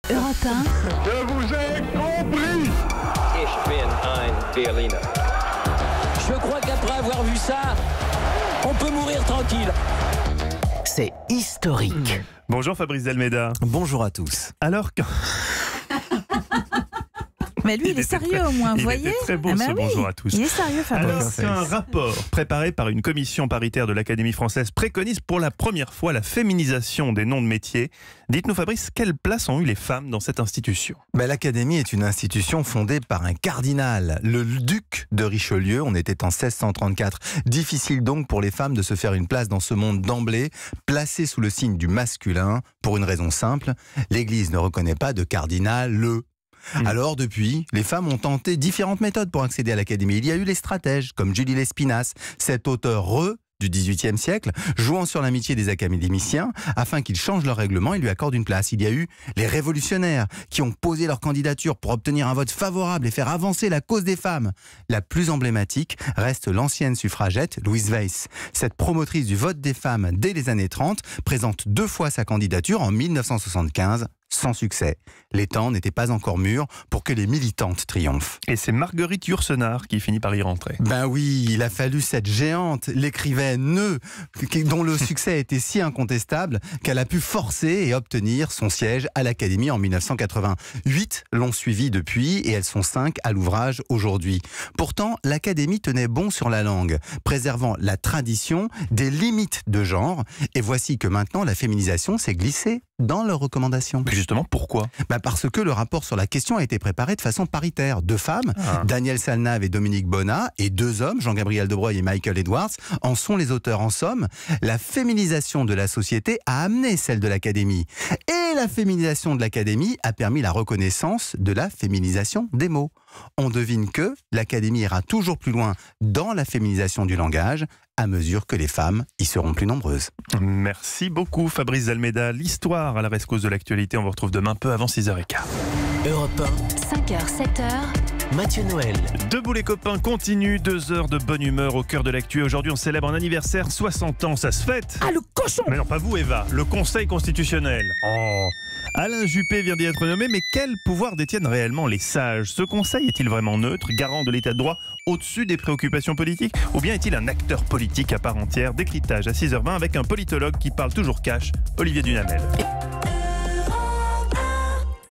Europe 1. Je vous ai compris. Ich bin ein Berliner. Je crois qu'après avoir vu ça, on peut mourir tranquille. C'est historique. Bonjour Fabrice Delmeda. Bonjour à tous. Alors que... Mais lui, il est sérieux au moins, vous voyez. Très beau ce bonjour à tous. Il est sérieux, Fabrice. Alors qu'un rapport préparé par une commission paritaire de l'Académie française préconise pour la première fois la féminisation des noms de métiers, dites-nous Fabrice, quelle place ont eu les femmes dans cette institution ? L'Académie est une institution fondée par un cardinal, le duc de Richelieu. On était en 1634. Difficile donc pour les femmes de se faire une place dans ce monde d'emblée, placé sous le signe du masculin, pour une raison simple, l'Église ne reconnaît pas de cardinal Alors depuis, les femmes ont tenté différentes méthodes pour accéder à l'Académie. Il y a eu les stratèges, comme Julie Lespinasse, cet auteur du XVIIIe siècle, jouant sur l'amitié des académiciens afin qu'ils changent leur règlement et lui accordent une place. Il y a eu les révolutionnaires qui ont posé leur candidature pour obtenir un vote favorable et faire avancer la cause des femmes. La plus emblématique reste l'ancienne suffragette Louise Weiss. Cette promotrice du vote des femmes dès les années 30 présente 2 fois sa candidature en 1975. Sans succès. Les temps n'étaient pas encore mûrs pour que les militantes triomphent. Et c'est Marguerite Yourcenar qui finit par y rentrer. Oui, il a fallu cette géante, l'écrivaine dont le succès était si incontestable qu'elle a pu forcer et obtenir son siège à l'Académie en 1980. 8 l'ont suivi depuis et elles sont 5 à l'ouvrage aujourd'hui. Pourtant, l'Académie tenait bon sur la langue, préservant la tradition des limites de genre. Et voici que maintenant, la féminisation s'est glissée dans leurs recommandations. Mais justement, pourquoi ? Parce que le rapport sur la question a été préparé de façon paritaire. 2 femmes, Danielle Salnave et Dominique Bonnat, et 2 hommes, Jean-Gabriel Debreuil et Michael Edwards, en sont les auteurs. En somme, la féminisation de la société a amené celle de l'Académie. Et la féminisation de l'Académie a permis la reconnaissance de la féminisation des mots. On devine que l'Académie ira toujours plus loin dans la féminisation du langage à mesure que les femmes y seront plus nombreuses. Merci beaucoup Fabrice Delmeda. L'histoire à la rescousse de l'actualité, on vous retrouve demain peu avant 6h15. Europe 1, 5h, 7h. Mathieu Noël. Debout les copains, continue 2 heures de bonne humeur au cœur de l'actu. Aujourd'hui on célèbre un anniversaire, 60 ans, ça se fête. Ah, le cochon! Mais non, pas vous Eva, le Conseil constitutionnel. Alain Juppé vient d'y être nommé, mais quel pouvoir détiennent réellement les sages ? Ce conseil est-il vraiment neutre, garant de l'état de droit, au-dessus des préoccupations politiques ? Ou bien est-il un acteur politique à part entière ? Décryptage à 6h20 avec un politologue qui parle toujours cash, Olivier Duhamel.